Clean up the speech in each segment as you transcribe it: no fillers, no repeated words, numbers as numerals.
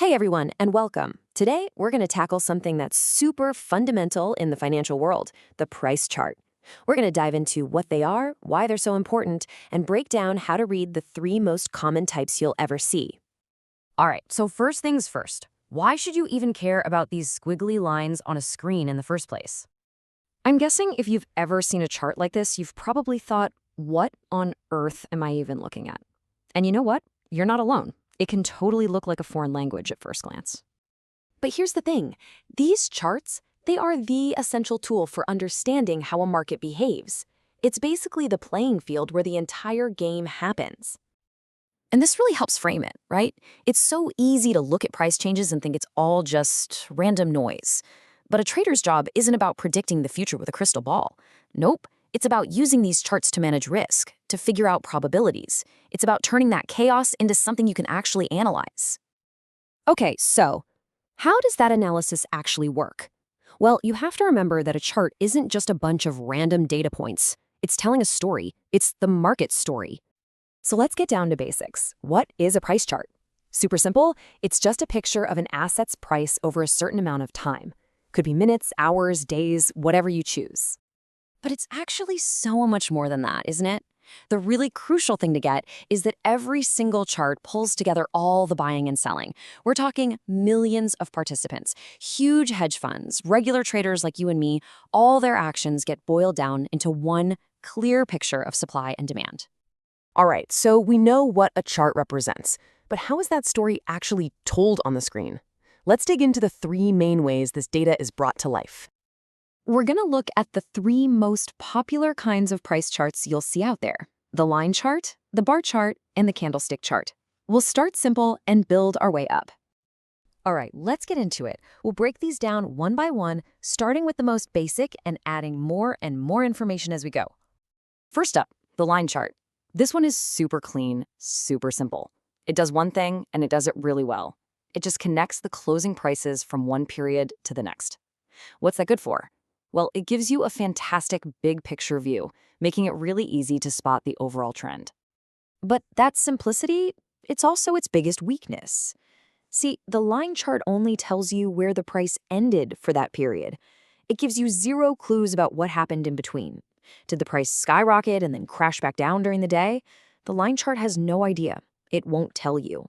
Hey everyone, and welcome. Today, we're going to tackle something that's super fundamental in the financial world, the price chart. We're going to dive into what they are, why they're so important, and break down how to read the three most common types you'll ever see. All right, so first things first. Why should you even care about these squiggly lines on a screen in the first place? I'm guessing if you've ever seen a chart like this, you've probably thought, what on earth am I even looking at? And you know what? You're not alone. It can totally look like a foreign language at first glance. But here's the thing. These charts, they are the essential tool for understanding how a market behaves. It's basically the playing field where the entire game happens. And this really helps frame it, right? It's so easy to look at price changes and think it's all just random noise. But a trader's job isn't about predicting the future with a crystal ball. Nope. It's about using these charts to manage risk, to figure out probabilities. It's about turning that chaos into something you can actually analyze. Okay, so how does that analysis actually work? Well, you have to remember that a chart isn't just a bunch of random data points. It's telling a story. It's the market story. So let's get down to basics. What is a price chart? Super simple. It's just a picture of an asset's price over a certain amount of time. Could be minutes, hours, days, whatever you choose. But it's actually so much more than that, isn't it? The really crucial thing to get is that every single chart pulls together all the buying and selling. We're talking millions of participants, huge hedge funds, regular traders like you and me. All their actions get boiled down into one clear picture of supply and demand. All right, so we know what a chart represents, but how is that story actually told on the screen? Let's dig into the three main ways this data is brought to life. We're going to look at the three most popular kinds of price charts you'll see out there: the line chart, the bar chart, and the candlestick chart. We'll start simple and build our way up. All right, let's get into it. We'll break these down one by one, starting with the most basic and adding more and more information as we go. First up, the line chart. This one is super clean, super simple. It does one thing, and it does it really well. It just connects the closing prices from one period to the next. What's that good for? Well, it gives you a fantastic big picture view, making it really easy to spot the overall trend. But that simplicity, it's also its biggest weakness. See, the line chart only tells you where the price ended for that period. It gives you zero clues about what happened in between. Did the price skyrocket and then crash back down during the day? The line chart has no idea. It won't tell you.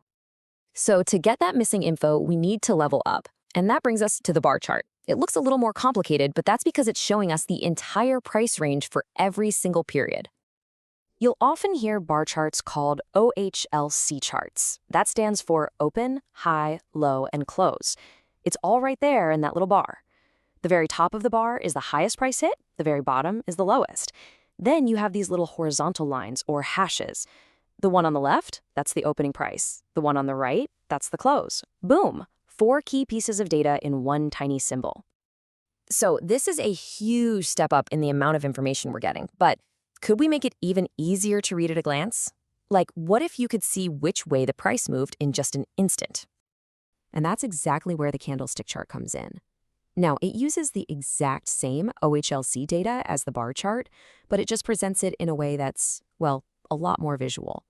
So to get that missing info, we need to level up. And that brings us to the bar chart. It looks a little more complicated, but that's because it's showing us the entire price range for every single period. You'll often hear bar charts called OHLC charts. That stands for open, high, low, and close. It's all right there in that little bar. The very top of the bar is the highest price hit, the very bottom is the lowest. Then you have these little horizontal lines, or hashes. The one on the left, that's the opening price. The one on the right, that's the close. Boom! 4 key pieces of data in one tiny symbol. So this is a huge step up in the amount of information we're getting, but could we make it even easier to read at a glance? Like, what if you could see which way the price moved in just an instant? And that's exactly where the candlestick chart comes in. Now, it uses the exact same OHLC data as the bar chart, but it just presents it in a way that's, well, a lot more visual.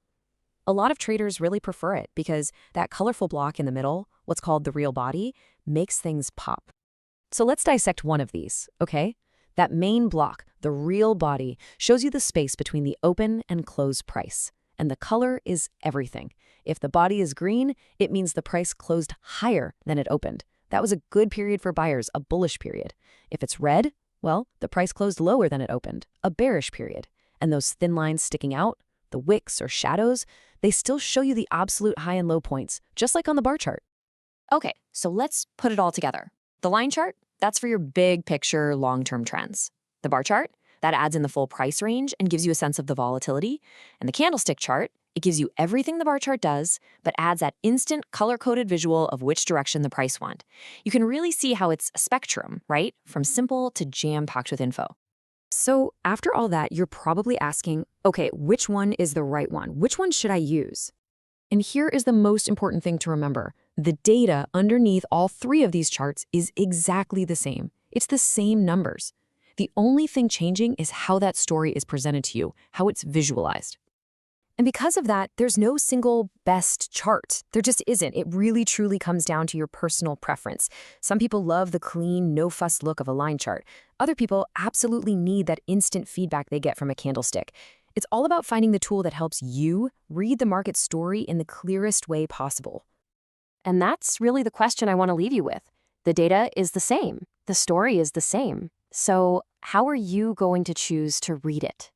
A lot of traders really prefer it because that colorful block in the middle, what's called the real body, makes things pop. So let's dissect one of these, okay? That main block, the real body, shows you the space between the open and close price. And the color is everything. If the body is green, it means the price closed higher than it opened. That was a good period for buyers, a bullish period. If it's red, well, the price closed lower than it opened, a bearish period. And those thin lines sticking out, the wicks or shadows, they still show you the absolute high and low points, just like on the bar chart. Okay, so let's put it all together. The line chart, that's for your big picture, long-term trends. The bar chart, that adds in the full price range and gives you a sense of the volatility. And the candlestick chart, it gives you everything the bar chart does, but adds that instant color-coded visual of which direction the price went. You can really see how it's a spectrum, right? From simple to jam-packed with info. So after all that, you're probably asking, okay, which one is the right one? Which one should I use? And here is the most important thing to remember. The data underneath all three of these charts is exactly the same. It's the same numbers. The only thing changing is how that story is presented to you, how it's visualized. And because of that, there's no single best chart. There just isn't. It really truly comes down to your personal preference. Some people love the clean, no-fuss look of a line chart. Other people absolutely need that instant feedback they get from a candlestick. It's all about finding the tool that helps you read the market story in the clearest way possible. And that's really the question I want to leave you with. The data is the same. The story is the same. So how are you going to choose to read it?